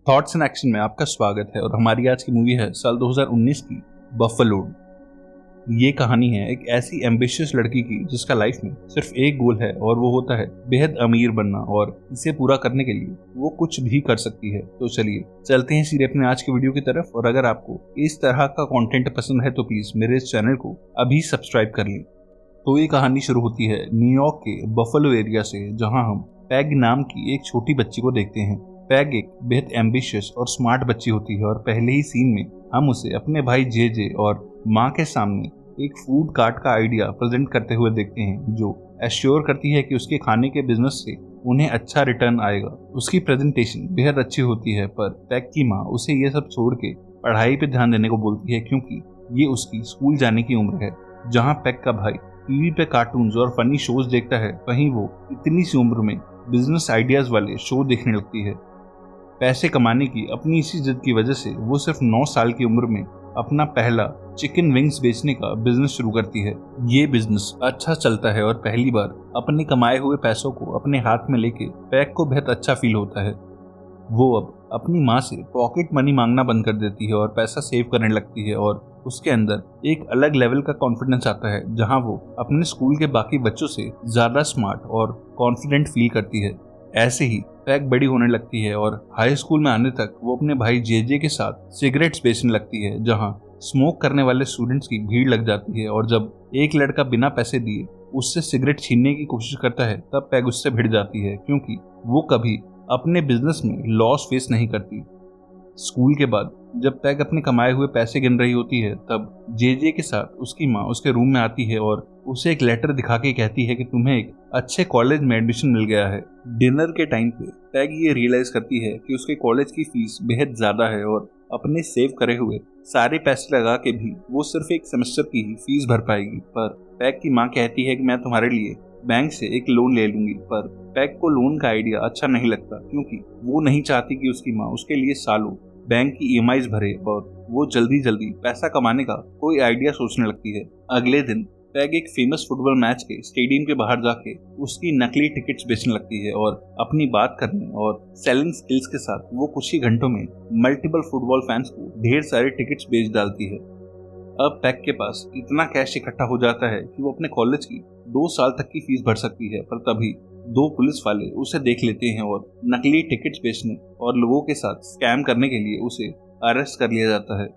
Thoughts and action में आपका स्वागत है और हमारी आज की मूवी है साल 2019 की बफलो। ये कहानी है एक ऐसी एम्बिशियस लड़की की जिसका लाइफ में सिर्फ एक गोल है और वो होता है बेहद अमीर बनना, और इसे पूरा करने के लिए वो कुछ भी कर सकती है। तो चलिए चलते हैं सीधे अपने आज के वीडियो की तरफ। और अगर आपको इस तरह का कंटेंट पसंद है तो प्लीज मेरे इस चैनल को अभी सब्सक्राइब कर लें। तो ये कहानी शुरू होती है न्यूयॉर्क के बफलो एरिया से, जहां हम पैग नाम की एक छोटी बच्ची को देखते हैं। पैग एक बेहद एम्बिशियस और स्मार्ट बच्ची होती है और पहले ही सीन में हम उसे अपने भाई जे और माँ के सामने एक फूड कार्ट का आइडिया प्रेजेंट करते हुए देखते हैं, जो एश्योर करती है कि उसके खाने के बिजनेस से उन्हें अच्छा रिटर्न आएगा। उसकी प्रेजेंटेशन बेहद अच्छी होती है, पर पैग की माँ उसे ये सब छोड़ के पढ़ाई पे ध्यान देने को बोलती है, क्योंकि ये उसकी स्कूल जाने की उम्र है। जहाँ पैग का भाई टीवी पे कार्टून्स और फनी शोज देखता है, वहीं वो इतनी सी उम्र में बिजनेस आइडियाज वाले शो देखने लगती है। पैसे कमाने की अपनी इसी जिद की वजह से वो सिर्फ 9 साल की उम्र में अपना पहला चिकन विंग्स बेचने का बिजनेस शुरू करती है। ये बिजनेस अच्छा चलता है और पहली बार अपने कमाए हुए पैसों को अपने हाथ में लेके पैग को बेहद अच्छा फील होता है। वो अब अपनी माँ से पॉकेट मनी मांगना बंद कर देती है और पैसा सेव करने लगती है, और उसके अंदर एक अलग लेवल का कॉन्फिडेंस आता है, जहाँ वो अपने स्कूल के बाकी बच्चों से ज्यादा स्मार्ट और कॉन्फिडेंट फील करती है। ऐसे ही पैग बड़ी होने लगती है और हाई स्कूल में आने तक वो अपने भाई जे के साथ सिगरेट्स बेचने लगती है, जहाँ स्मोक करने वाले स्टूडेंट्स की भीड़ लग जाती है। और जब एक लड़का बिना पैसे दिए उससे सिगरेट छीनने की कोशिश करता है, तब पैग उससे भिड़ जाती है, क्योंकि वो कभी अपने बिजनेस में लॉस फेस नहीं करती। स्कूल के बाद जब पैग अपने कमाए हुए पैसे गिन रही होती है, तब जे के साथ उसकी माँ उसके रूम में आती है और उसे एक लेटर दिखा के कहती है कि तुम्हें एक अच्छे कॉलेज में एडमिशन मिल गया है। डिनर के टाइम पे पैग ये रियलाइज करती है कि उसके कॉलेज की फीस बेहद ज्यादा है और अपने सेव करे हुए सारे पैसे लगा के भी वो सिर्फ एक सेमेस्टर की ही फीस भर पाएगी। पर पैग की माँ कहती है कि मैं तुम्हारे लिए बैंक से एक लोन ले लूंगी। पर पैग को लोन का आइडिया अच्छा नहीं लगता, क्योंकि वो नहीं चाहती कि उसकी माँ उसके लिए सालों बैंक की ईएमआईज भरे, और वो जल्दी जल्दी पैसा कमाने का कोई आइडिया सोचने लगती है। अगले दिन पैग एक फेमस फुटबॉल मैच के स्टेडियम के बाहर जाके उसकी नकली टिकट्स बेचने लगती है, और अपनी बात करने और सेलिंग स्किल्स के साथ वो कुछ ही घंटों में मल्टीपल फुटबॉल फैंस को ढेर सारे टिकट्स बेच डालती है। अब पैग के पास इतना कैश इकट्ठा हो जाता है कि वो अपने कॉलेज की 2 साल तक की फीस भर सकती है। पर तभी 2 पुलिस वाले उसे देख लेते हैं और नकली टिकट्स बेचने और लोगों के साथ स्कैम करने के लिए उसे अरेस्ट कर लिया जाता है।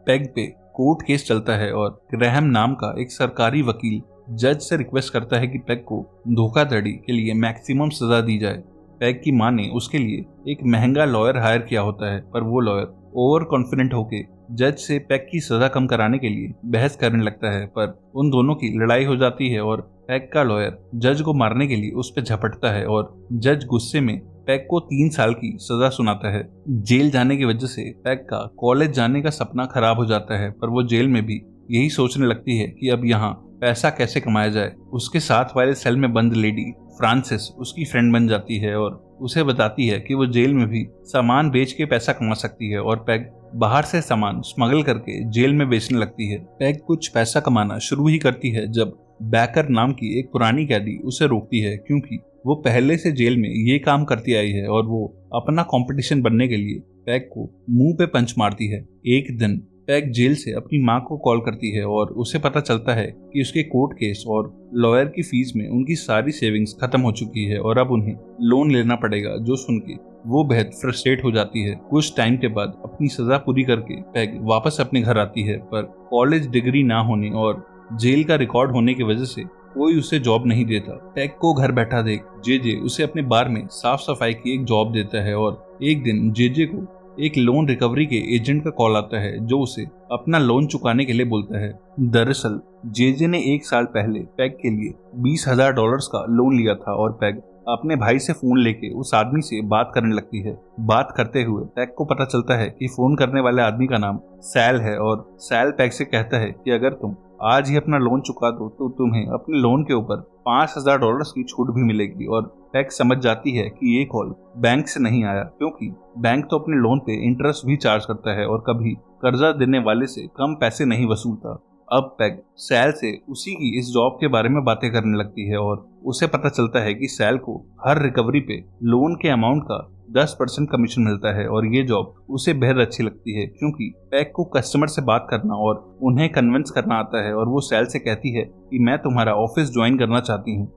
पैग पे कोर्ट केस चलता है और ग्रैहम नाम का एक सरकारी वकील जज से रिक्वेस्ट करता है कि पैग को धोखाधड़ी के लिए मैक्सिमम सजा दी जाए। पैग की माँ ने उसके लिए एक महंगा लॉयर हायर किया होता है, पर वो लॉयर ओवर कॉन्फिडेंट होके जज से पैग की सजा कम कराने के लिए बहस करने लगता है। पर उन दोनों की लड़ाई हो जाती है और पैग का लॉयर जज को मारने के लिए उस पर झपटता है, और जज गुस्से में पैग को 3 साल की सजा सुनाता है। जेल जाने की वजह से पैग का कॉलेज जाने का सपना खराब हो जाता है, पर वो जेल में भी यही सोचने लगती है कि अब यहाँ पैसा कैसे कमाया जाए। उसके साथ वाले सेल में बंद लेडी फ्रांसिस उसकी फ्रेंड बन जाती है और उसे बताती है कि वो जेल में भी सामान बेच के पैसा कमा सकती है, और पैग बाहर से सामान स्मगल करके जेल में बेचने लगती है। पैग कुछ पैसा कमाना शुरू ही करती है जब बैकर नाम की एक पुरानी कैदी उसे रोकती है, क्योंकि वो पहले से जेल में ये काम करती आई है और वो अपना कंपटीशन बनने के लिए पैग को मुंह पे पंच मारती है। एक दिन पैग जेल से अपनी माँ को कॉल करती है और उसे पता चलता है कि उसके कोर्ट केस और लॉयर की फीस में उनकी सारी सेविंग्स खत्म हो चुकी है और अब उन्हें लोन लेना पड़ेगा, जो सुन के वो बेहद फ्रस्ट्रेट हो जाती है। कुछ टाइम के बाद अपनी सजा पूरी करके पैग वापस अपने घर आती है, पर कॉलेज डिग्री ना होने और जेल का रिकॉर्ड होने की वजह से कोई उसे जॉब नहीं देता। पैग को घर बैठा देख जे उसे अपने बार में साफ सफाई की एक जॉब देता है, और एक दिन जे को एक लोन रिकवरी के एजेंट का कॉल आता है, जो उसे अपना लोन चुकाने के लिए बोलता है। दरअसल जे ने 1 साल पहले पैग के लिए $20,000 का लोन लिया था, और पैग अपने भाई से फोन लेके उस आदमी से बात करने लगती है। बात करते हुए पैग को पता चलता है कि फोन करने वाले आदमी का नाम सैल है, और सैल पैग से कहता है कि अगर तुम आज ही अपना लोन चुका दो तो तुम्हें अपने लोन के ऊपर $5,000 की छूट भी मिलेगी। और पैग समझ जाती है कि ये कॉल बैंक से नहीं आया, क्योंकि बैंक तो अपने लोन पे इंटरेस्ट भी चार्ज करता है और कभी कर्जा देने वाले से कम पैसे नहीं वसूलता। अब पैग सैल से उसी की इस जॉब के बारे में बातें करने लगती है, और उसे पता चलता है कि सैल को हर रिकवरी पे लोन के अमाउंट का 10% कमीशन मिलता है और ये जॉब उसे बेहद अच्छी लगती है क्योंकि पैग को कस्टमर से बात करना और उन्हें कन्विंस करना आता है और वो सैल से कहती है कि मैं तुम्हारा ऑफिस ज्वाइन करना चाहती हूँ।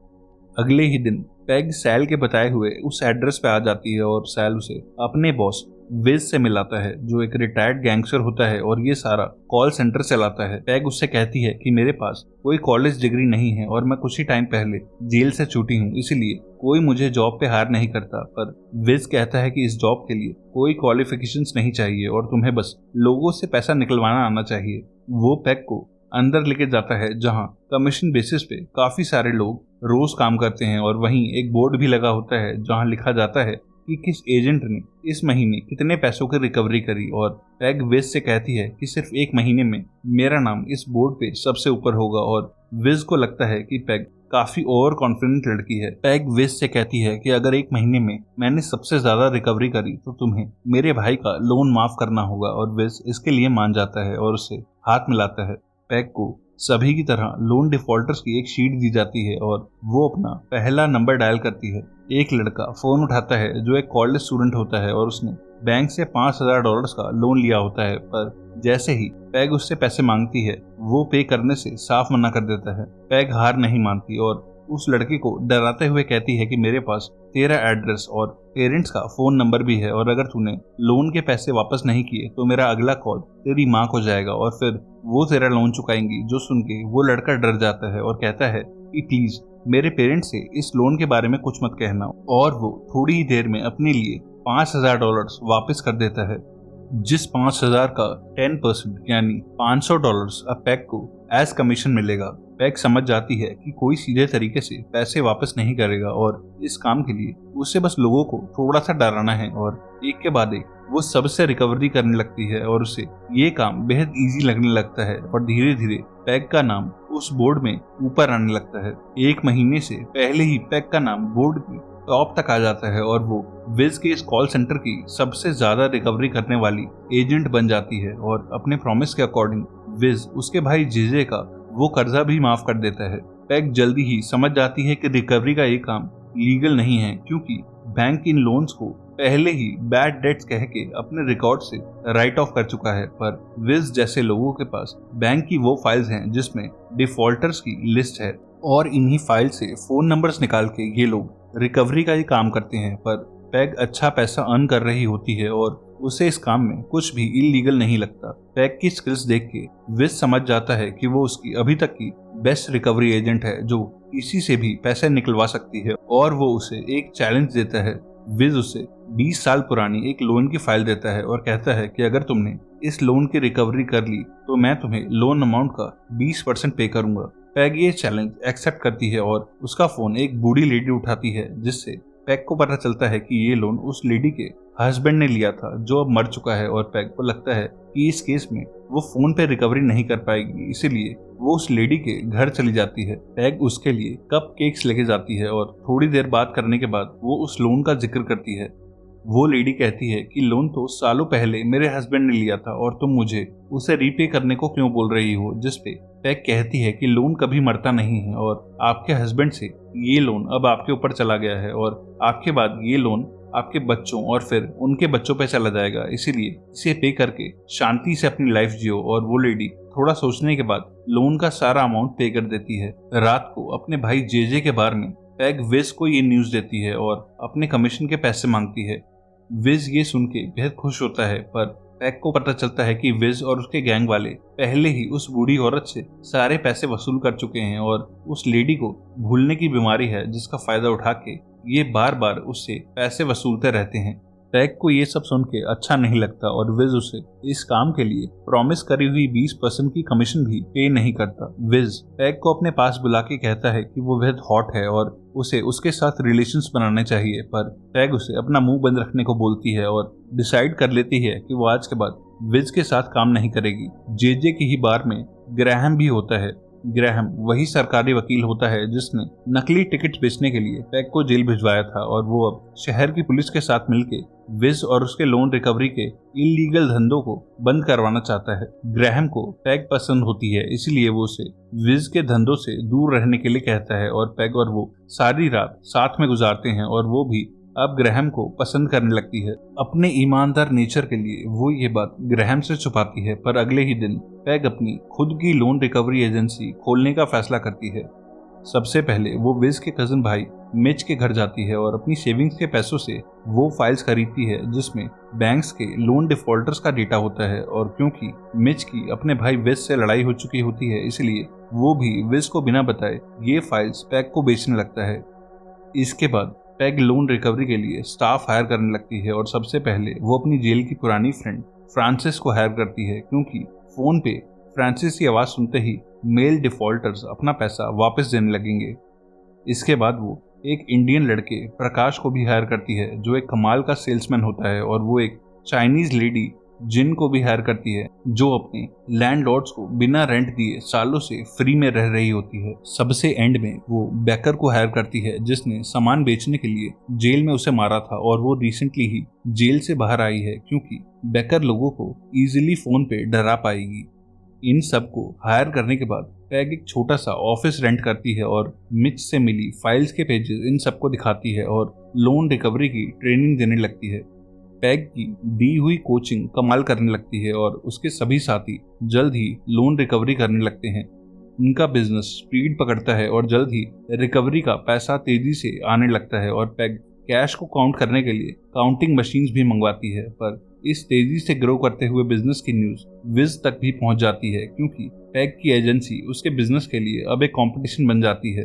अगले ही दिन पैग सैल के बताए हुए उस एड्रेस पे आ जाती है और सैल उसे अपने बॉस विज से मिलाता है जो एक रिटायर्ड गैंगस्टर होता है और ये सारा कॉल सेंटर चलाता है। पैग उससे कहती है कि मेरे पास कोई कॉलेज डिग्री नहीं है और मैं कुछ ही टाइम पहले जेल से छूटी हूँ, इसलिए कोई मुझे जॉब पे हायर नहीं करता। पर विज कहता है कि इस जॉब के लिए कोई क्वालिफिकेशंस नहीं चाहिए और तुम्हें बस लोगों से पैसा निकलवाना आना चाहिए। वो पैग को अंदर लेके जाता है जहां कमीशन बेसिस पे काफी सारे लोग रोज काम करते हैं और वहीं एक बोर्ड भी लगा होता है जहां लिखा जाता है कि किस एजेंट ने इस महीने कितने पैसों की रिकवरी करी। और पैग विज से कहती है कि सिर्फ एक महीने में मेरा नाम इस बोर्ड पे सबसे ऊपर होगा और विज को लगता है कि पैग काफी ओवर कॉन्फिडेंट लड़की है। पैग विज से कहती है कि अगर एक महीने में मैंने सबसे ज्यादा रिकवरी करी तो तुम्हें मेरे भाई का लोन माफ करना होगा और विज इसके लिए मान जाता है और उसे हाथ मिलाता है। पैग को सभी की तरह लोन डिफॉल्टर्स की एक शीट दी जाती है और वो अपना पहला नंबर डायल करती है। एक लड़का फोन उठाता है जो एक कॉलेज स्टूडेंट होता है और उसने बैंक से $5000 का लोन लिया होता है। पर जैसे ही पैग उससे पैसे मांगती है वो पे करने से साफ मना कर देता है। पैग हार नहीं मानती और उस लड़के को डराते हुए कहती है कि मेरे पास तेरा एड्रेस और पेरेंट्स का फोन नंबर भी है और अगर तूने लोन के पैसे वापस नहीं किए तो मेरा अगला कॉल तेरी माँ को जाएगा और फिर वो तेरा लोन चुकाएंगी। जो सुन के वो लड़का डर जाता है और कहता है कि प्लीज मेरे पेरेंट्स से इस लोन के बारे में कुछ मत कहना और वो थोड़ी ही देर में अपने लिए $5000 वापस कर देता है, जिस 5000 का 10% यानी $500 अब पैग को एज कमीशन मिलेगा। पैग समझ जाती है कि कोई सीधे तरीके से पैसे वापस नहीं करेगा और इस काम के लिए उसे बस लोगों को थोड़ा सा डराना है और एक के बाद एक वो सबसे रिकवरी करने लगती है और उसे ये काम बेहद इजी लगने लगता है और धीरे धीरे पैग का नाम उस बोर्ड में ऊपर आने लगता है। एक महीने से पहले ही पैग का नाम बोर्ड की टॉप तक आ जाता है और वो विज के इस कॉल सेंटर की सबसे ज्यादा रिकवरी करने वाली एजेंट बन जाती है और अपने प्रॉमिस के अकॉर्डिंग विज उसके भाई जेजे का वो कर्जा भी माफ कर देता है। पैग जल्दी ही समझ जाती है कि रिकवरी का ये काम लीगल नहीं है क्योंकि बैंक इन लोन्स को पहले ही बैड डेट्स कह के अपने रिकॉर्ड से राइट ऑफ कर चुका है। पर विज जैसे लोगों के पास बैंक की वो फाइल्स हैं जिसमें डिफॉल्टर्स की लिस्ट है और इन्हीं फाइल से फोन नंबर्स निकाल के ये लोग रिकवरी का ही काम करते हैं। पर पैग अच्छा पैसा अर्न कर रही होती है और उसे इस काम में कुछ भी इलीगल नहीं लगता। पैग की स्किल्स देख के विज समझ जाता है कि वो उसकी अभी तक की बेस्ट रिकवरी एजेंट है जो किसी से भी पैसे निकलवा सकती है और वो उसे एक चैलेंज देता है। विज उसे 20 साल पुरानी एक लोन की फाइल देता है और कहता है कि अगर तुमने इस लोन की रिकवरी कर ली तो मैं तुम्हें लोन अमाउंट का 20% पे करूंगा। पैग ये चैलेंज एक्सेप्ट करती है और उसका फोन एक बूढ़ी लेडी उठाती है जिससे पैग को पता चलता है कि ये लोन उस लेडी के हस्बैंड ने लिया था जो अब मर चुका है और पैग को लगता है कि इस केस में वो फोन पे रिकवरी नहीं कर पाएगी, इसीलिए वो उस लेडी के घर चली जाती है। पैग उसके लिए कप केक्स लेके जाती है और थोड़ी देर बात करने के बाद वो उस लोन का जिक्र करती है। वो लेडी कहती है कि लोन तो सालों पहले मेरे हस्बैंड ने लिया था और तुम मुझे उसे रीपे करने को क्यों बोल रही हो, जिसपे पैग कहती है कि लोन कभी मरता नहीं है और आपके हस्बैंड से ये लोन अब आपके ऊपर चला गया है और आपके बाद ये लोन आपके बच्चों और फिर उनके बच्चों पे चला जाएगा, इसीलिए इसे पे करके शांति से अपनी लाइफ जियो। और वो लेडी थोड़ा सोचने के बाद लोन का सारा अमाउंट पे कर देती है। रात को अपने भाई जेजे के बारे में पैग विज को ये न्यूज देती है और अपने कमीशन के पैसे मांगती है। विज ये सुन के बेहद खुश होता है पर पैग को पता चलता है कि विज और उसके गैंग वाले पहले ही उस बूढ़ी औरत से सारे पैसे वसूल कर चुके हैं और उस लेडी को भूलने की बीमारी है जिसका फायदा उठा के ये बार बार उससे पैसे वसूलते रहते हैं। पैग को ये सब सुन के अच्छा नहीं लगता और विज उसे इस काम के लिए प्रॉमिस करी हुई 20% की कमीशन भी पे नहीं करता। विज पैग को अपने पास बुला के कहता है कि वो बेहद हॉट है और उसे उसके साथ रिलेशंस बनाने चाहिए, पर पैग उसे अपना मुंह बंद रखने को बोलती है और डिसाइड कर लेती है कि वो आज के बाद विज के साथ काम नहीं करेगी। जेजे की ही बार में ग्रैहम भी होता है। ग्रैहम वही सरकारी वकील होता है जिसने नकली टिकट बेचने के लिए पैग को जेल भिजवाया था और वो अब शहर की पुलिस के साथ मिलकर विज और उसके लोन रिकवरी के इलीगल धंधों को बंद करवाना चाहता है। ग्रैहम को पैग पसंद होती है, इसलिए वो उसे विज के धंधों से दूर रहने के लिए कहता है और पैग और वो सारी रात साथ में गुजारते हैं और वो भी अब ग्रैहम को पसंद करने लगती है। अपने ईमानदार नेचर के लिए वो ये बात ग्रैहम से छुपाती है, पर अगले ही दिन पैग अपनी खुद की लोन रिकवरी एजेंसी खोलने का फैसला करती है। सबसे पहले वो विज के कजन भाई मिच के घर जाती है और अपनी सेविंग्स के पैसों से वो फाइल्स खरीदती है जिसमें बैंक्स के लोन डिफॉल्टर्स का डेटा होता है। और क्योंकि मिच की अपने भाई विज से लड़ाई हो चुकी होती है, इसलिए वो भी विज को बिना बताए ये फाइल्स पैग को बेचने लगता है। इसके बाद पैग लोन रिकवरी के लिए स्टाफ हायर करने लगती है और सबसे पहले वो अपनी जेल की पुरानी फ्रेंड फ्रांसिस को हायर करती है, क्योंकि फोन पे फ्रांसिस की आवाज़ सुनते ही मेल डिफॉल्टर्स अपना पैसा वापस देने लगेंगे। इसके बाद वो एक इंडियन लड़के प्रकाश को भी हायर करती है जो एक कमाल का सेल्समैन होता है, और वो एक चाइनीज लेडी जिन को भी हायर करती है जो अपने लैंडलॉर्ड्स को बिना रेंट दिए सालों से फ्री में रह रही होती है। सबसे एंड में वो बेकर को हायर करती है जिसने सामान बेचने के लिए जेल में उसे मारा था, और वो रिसेंटली ही जेल से बाहर आई है क्योंकि बेकर लोगों को इजीली फोन पे डरा पाएगी। इन सब को हायर करने के बाद पैग एक छोटा सा ऑफिस रेंट करती है और मिच से मिली फाइल्स के पेजेस इन सबको दिखाती है और लोन रिकवरी की ट्रेनिंग देने लगती है। पैग की दी हुई कोचिंग कमाल करने लगती है और उसके सभी साथी जल्द ही लोन रिकवरी करने लगते हैं। उनका बिजनेस स्पीड पकड़ता है और जल्द ही रिकवरी का पैसा तेजी से आने लगता है, और पैग कैश को काउंट करने के लिए काउंटिंग मशीन्स भी मंगवाती है। पर इस तेजी से ग्रो करते हुए बिजनेस की न्यूज विज तक भी पहुंच जाती है क्योंकि पैग की एजेंसी उसके बिजनेस के लिए अब एक कंपटीशन बन जाती है।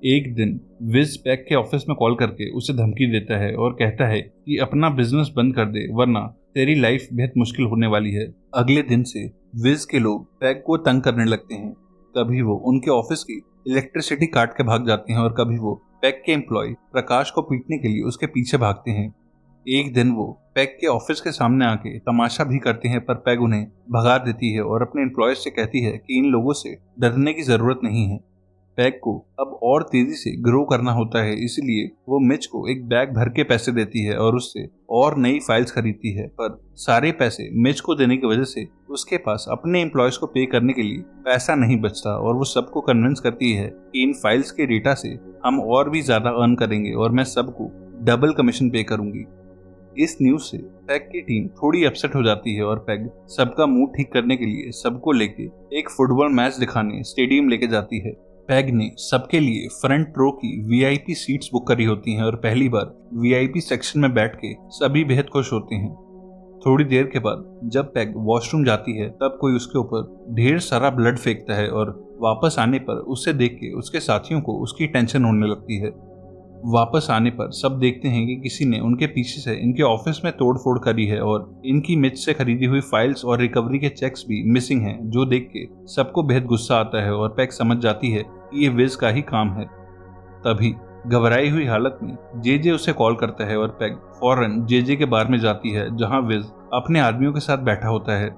एक दिन विज पैग के ऑफिस में कॉल करके उसे धमकी देता है और कहता है कि अपना बिजनेस बंद कर दे वरना तेरी लाइफ बेहद मुश्किल होने वाली है। अगले दिन से विज के लोग पैग को तंग करने लगते हैं। कभी वो उनके ऑफिस की इलेक्ट्रिसिटी काट के भाग जाते हैं और कभी वो पैग के एम्प्लॉय प्रकाश को पीटने के लिए उसके पीछे भागते हैं। एक दिन वो पैग के ऑफिस के सामने आके तमाशा भी करते हैं, पर पैग उन्हें भगा देती है और अपने एम्प्लॉयज से कहती है कि इन लोगों से डरने की जरूरत नहीं है। पैग को अब और तेजी से ग्रो करना होता है, इसलिए वो मिच को एक बैग भर के पैसे देती है और उससे और नई फाइल्स खरीदती है। पर सारे पैसे मिच को देने की वजह से उसके पास अपने एम्प्लॉयज को पे करने के लिए पैसा नहीं बचता, और वो सबको कन्विंस करती है कि इन फाइल्स के डेटा से हम और भी ज्यादा अर्न करेंगे और मैं सबको डबल कमीशन पे करूंगी। इस न्यूज से पैग की टीम थोड़ी अपसेट हो जाती है और पैग सबका मूड ठीक करने के लिए सबको लेके एक फुटबॉल मैच दिखाने स्टेडियम लेके जाती है। पैग ने सबके लिए फ्रंट रो की वीआईपी सीट्स बुक करी होती हैं और पहली बार वीआईपी सेक्शन में बैठ के सभी बेहद खुश होते हैं। थोड़ी देर के बाद जब पैग वॉशरूम जाती है तब कोई उसके ऊपर ढेर सारा ब्लड फेंकता है, और वापस आने पर उसे देख के उसके साथियों को उसकी टेंशन होने लगती है। वापस आने पर सब देखते हैं कि किसी ने उनके पीछे से इनके ऑफिस में तोड़फोड़ करी है और इनकी मिच से खरीदी हुई फाइल्स और रिकवरी के चेक्स भी मिसिंग हैं, जो देख के सबको बेहद गुस्सा आता है और पैग समझ जाती है कि ये विज का ही काम है। तभी घबराई हुई हालत में जेजे उसे कॉल करता है और पैग फौरन जेजे के बार में जाती है जहां विज अपने आदमियों के साथ बैठा होता है।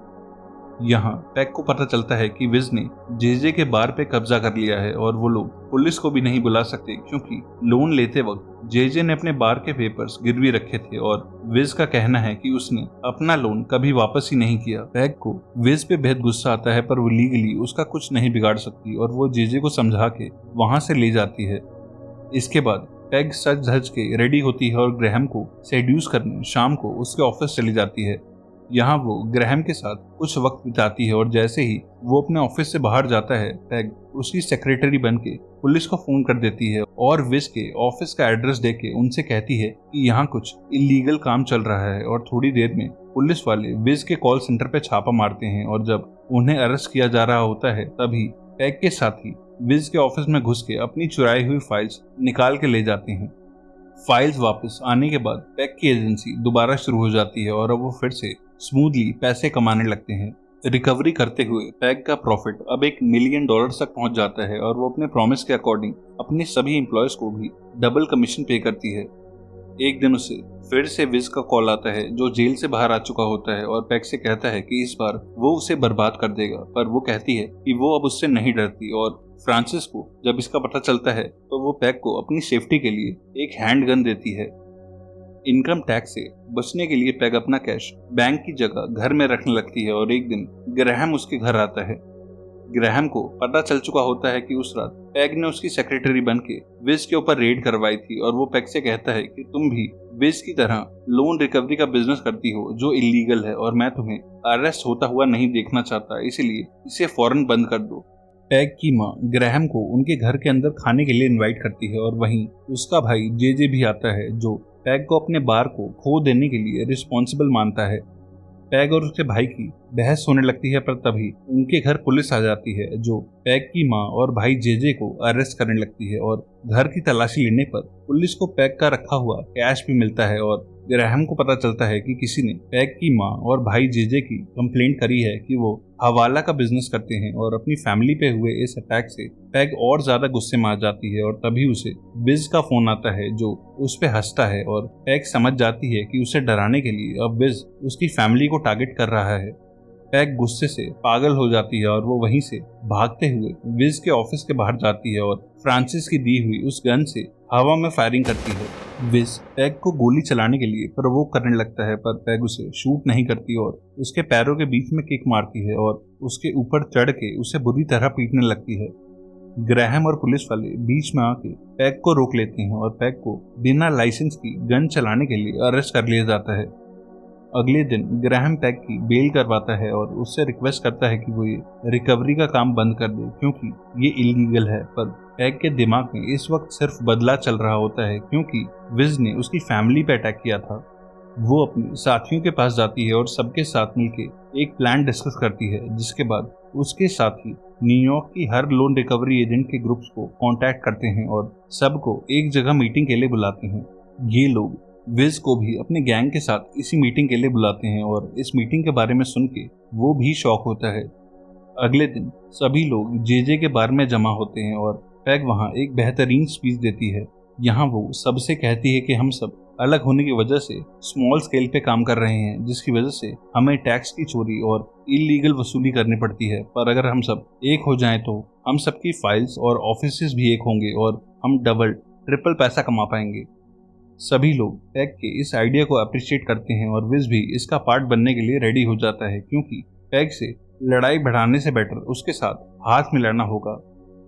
यहाँ पैग को पता चलता है कि विज ने जेजे के बार पे कब्जा कर लिया है और वो लोग पुलिस को भी नहीं बुला सकते क्योंकि लोन लेते वक्त जेजे ने अपने बार के पेपर्स गिरवी रखे थे और विज का कहना है कि उसने अपना लोन कभी वापस ही नहीं किया। पैग को विज पे बेहद गुस्सा आता है, पर वो लीगली उसका कुछ नहीं बिगाड़ सकती और वो जेजे को समझा के वहां से ले जाती है। इसके बाद पैग सज धज के रेडी होती है और ग्रैहम को सेड्यूस करने शाम को उसके ऑफिस चली जाती है। यहाँ वो ग्रैहम के साथ कुछ वक्त बिताती है और जैसे ही वो अपने ऑफिस से बाहर जाता है पैग उसकी सेक्रेटरी बन के पुलिस को फोन कर देती है और विज के ऑफिस का एड्रेस देके उनसे कहती है कि यहाँ कुछ इलीगल काम चल रहा है। और थोड़ी देर में पुलिस वाले विज के कॉल सेंटर पे छापा मारते हैं और जब उन्हें अरेस्ट किया जा रहा होता है तभी पैग के साथी विज के ऑफिस में घुस के अपनी चुराई हुई फाइल्स निकाल के ले जाते हैं। फाइल्स वापस आने के बाद पैग की एजेंसी दोबारा शुरू हो जाती है और अब वो फिर से स्मूथली पैसे कमाने लगते हैं। रिकवरी करते हुए पैग का प्रॉफिट अब $1 मिलियन तक पहुंच जाता है और वो अपने प्रॉमिस के अकॉर्डिंग अपने सभी एम्प्लॉयज को भी डबल कमीशन पे करती है। एक दिन उसे फिर से विज का कॉल आता है जो जेल से बाहर आ चुका होता है और पैग से कहता है कि इस बार वो उसे बर्बाद कर देगा, पर वो कहती है कि वो अब उससे नहीं डरती। और फ्रांसिस को जब इसका पता चलता है तो वो पैग को अपनी सेफ्टी के लिए एक हैंडगन देती है। इनकम टैक्स से बचने के लिए पैग अपना कैश बैंक की जगह घर में रखने लगती है और एक दिन ग्रैहम उसके घर आता है। ग्रैहम को पता चल चुका होता है कि उस रात पैग ने उसकी सेक्रेटरी बन के विज के ऊपर रेड करवाई थी और वो पैग से कहता है कि तुम भी विज की तरह लोन रिकवरी का बिजनेस करती हो जो इलीगल है और मैं तुम्हें अरेस्ट होता हुआ नहीं देखना चाहता, इसलिए इसे फौरन बंद कर दो। पैग की माँ ग्रैहम को उनके घर के अंदर खाने के लिए इनवाइट करती है और वहीं उसका भाई जे भी आता है जो पैग को अपने बार को खो देने के लिए रिस्पॉन्सिबल मानता है। पैग और उसके भाई की बहस होने लगती है, पर तभी उनके घर पुलिस आ जाती है जो पैग की माँ और भाई जे को अरेस्ट करने लगती है और घर की तलाशी लेने पर पुलिस को पैग का रखा हुआ कैश भी मिलता है और ग्रैहम को पता चलता है कि किसी ने पैग की माँ और भाई जे की कंप्लेंट करी है कि वो हवाला का बिजनेस करते हैं और अपनी फैमिली पे हुए इस अटैक से पैग और ज्यादा गुस्से में आ जाती है और तभी उसे विज का फोन आता है जो उस पे हंसता है और पैग समझ जाती है कि उसे डराने के लिए अब विज उसकी फैमिली को टारगेट कर रहा है। पैग गुस्से से पागल हो जाती है और वो वहीं से भागते हुए विज के ऑफिस के बाहर जाती है और फ्रांसिस की दी हुई उस गन से हवा में फायरिंग करती है। विज पैग को गोली चलाने के लिए प्रवोक करने लगता है, पर पैग उसे शूट नहीं करती और उसके पैरों के बीच में किक मारती है और उसके ऊपर चढ़ के उसे बुरी तरह पीटने लगती है। ग्रैहम और पुलिस वाले बीच में आके पैग को रोक लेते हैं और पैग को बिना लाइसेंस की गन चलाने के लिए अरेस्ट कर लिया जाता है। अगले दिन ग्रैहम पैग की बेल करवाता है और उससे रिक्वेस्ट करता है कि वो ये रिकवरी का काम बंद कर दे क्योंकि ये इलीगल है, पर पैग के दिमाग में इस वक्त सिर्फ बदला चल रहा होता है क्योंकि विज ने उसकी फैमिली पे अटैक किया था। वो अपने साथियों के पास जाती है और सबके साथ मिलकर एक प्लान डिस्कस करती है, जिसके बाद उसके साथी न्यूयॉर्क की हर लोन रिकवरी एजेंट के ग्रुप्स को कांटेक्ट करते हैं और सबको एक जगह मीटिंग के लिए बुलाते हैं। ये लोग विज को भी अपने गैंग के साथ इसी मीटिंग के लिए बुलाते हैं और इस मीटिंग के बारे में सुन के वो भी शॉक होता है। अगले दिन सभी लोग जे के बार में जमा होते हैं और पैग वहाँ एक बेहतरीन स्पीच देती है। यहाँ वो सबसे कहती है कि हम सब अलग होने की वजह से स्मॉल स्केल पे काम कर रहे हैं, जिसकी वजह से हमें टैक्स की चोरी और इलीगल वसूली करनी पड़ती है, पर अगर हम सब एक हो जाएं तो हम सबकी फाइल्स और ऑफिसेज भी एक होंगे और हम डबल ट्रिपल पैसा कमा पाएंगे। सभी लोग पैग के इस आइडिया को अप्रिशिएट करते हैं और विज भी इसका पार्ट बनने के लिए रेडी हो जाता है क्योंकि पैग से लड़ाई बढ़ाने से बेटर उसके साथ हाथ मिलाना होगा।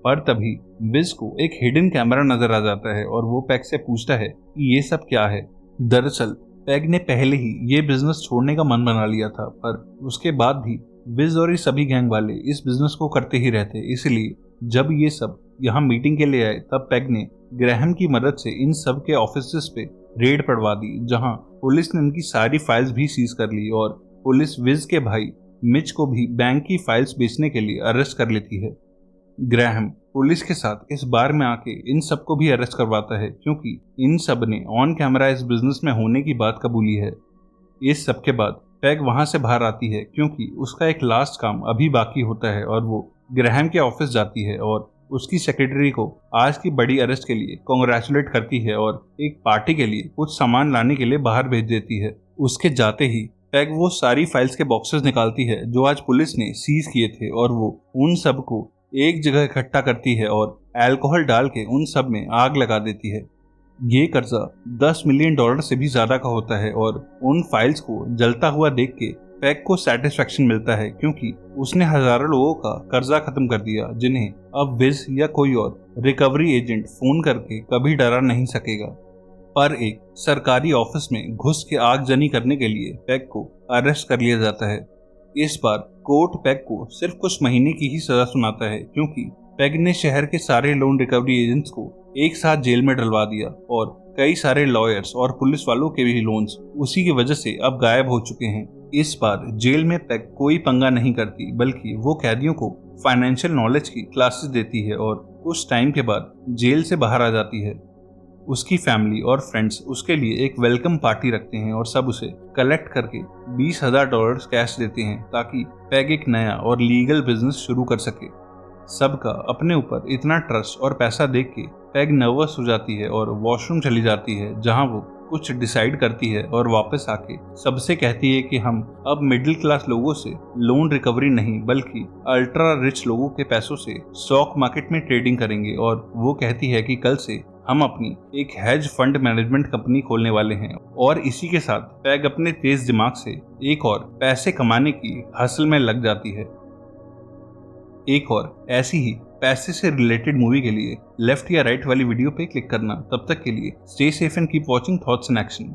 पर तभी विज को एक हिडन कैमरा नजर आ जाता है और वो पैग से पूछता है कि ये सब क्या है। दरअसल पैग ने पहले ही ये बिजनेस छोड़ने का मन बना लिया था, पर उसके बाद भी विज और ये सभी गैंग वाले इस बिजनेस को करते ही रहते, इसलिए जब ये सब यहाँ मीटिंग के लिए आए तब पैग ने ग्रैहम की मदद से इन सब के ऑफिसेस पे रेड पड़वा दी, जहां पुलिस ने उनकी सारी फाइल्स भी सीज कर ली और पुलिस विज के भाई मिच को भी बैंक की फाइल्स बेचने के लिए अरेस्ट कर लेती है। ग्रैहम पुलिस के साथ इस बार में आके इन सबको भी अरेस्ट करवाता है क्योंकि इन सब ने ऑन कैमरा इस बिजनेस में होने की बात कबूली है। इस सब के बाद पैग वहां से बाहर आती है क्योंकि उसका एक लास्ट काम अभी बाकी होता है और वो ग्रैहम के ऑफिस जाती है और उसकी सेक्रेटरी को आज की बड़ी अरेस्ट के लिए कांग्रेचुलेट करती है और एक पार्टी के लिए कुछ सामान लाने के लिए बाहर भेज देती है। उसके जाते ही पैग वो सारी फाइल्स के बॉक्सेस निकालती है जो आज पुलिस ने सीज किए थे और वो उन सब को एक जगह इकट्ठा करती है और अल्कोहल डाल के उन सब में आग लगा देती है। ये कर्जा $10 मिलियन से भी ज्यादा का होता है और उन फाइल्स को जलता हुआ देख के पैग को सेटिस्फेक्शन मिलता है क्योंकि उसने हजारों लोगों का कर्जा खत्म कर दिया जिन्हें अब विज या कोई और रिकवरी एजेंट फोन करके कभी डरा नहीं सकेगा। पर एक सरकारी ऑफिस में घुस के आगजनी करने के लिए पैग को अरेस्ट कर लिया जाता है। इस बार कोर्ट पैग को सिर्फ कुछ महीने की ही सजा सुनाता है क्योंकि पैग ने शहर के सारे लोन रिकवरी एजेंट्स को एक साथ जेल में डलवा दिया और कई सारे लॉयर्स और पुलिस वालों के भी लोन्स उसी की वजह से अब गायब हो चुके हैं। इस बार जेल में पैग कोई पंगा नहीं करती, बल्कि वो कैदियों को फाइनेंशियल नॉलेज की क्लासेस देती है और कुछ टाइम के बाद जेल से बाहर आ जाती है। उसकी फैमिली और फ्रेंड्स उसके लिए एक वेलकम पार्टी रखते हैं और सब उसे कलेक्ट करके $20,000 कैश देते हैं ताकि पैग एक नया और लीगल बिजनेस शुरू कर सके। सबका अपने ऊपर इतना ट्रस्ट और पैसा देख के पैग नर्वस हो जाती है और वॉशरूम चली जाती है, जहां वो कुछ डिसाइड करती है और वापस आके सबसे कहती है कि हम अब मिडिल क्लास लोगों से लोन रिकवरी नहीं बल्कि अल्ट्रा रिच लोगों के पैसों से स्टॉक मार्केट में ट्रेडिंग करेंगे। और वो कहती है कि कल से हम अपनी एक हेज फंड मैनेजमेंट कंपनी खोलने वाले हैं और इसी के साथ पैग अपने तेज दिमाग से एक और पैसे कमाने की हसल में लग जाती है। एक और ऐसी ही पैसे से रिलेटेड मूवी के लिए लेफ्ट या राइट वाली वीडियो पे क्लिक करना। तब तक के लिए stay safe and keep watching thoughts in action.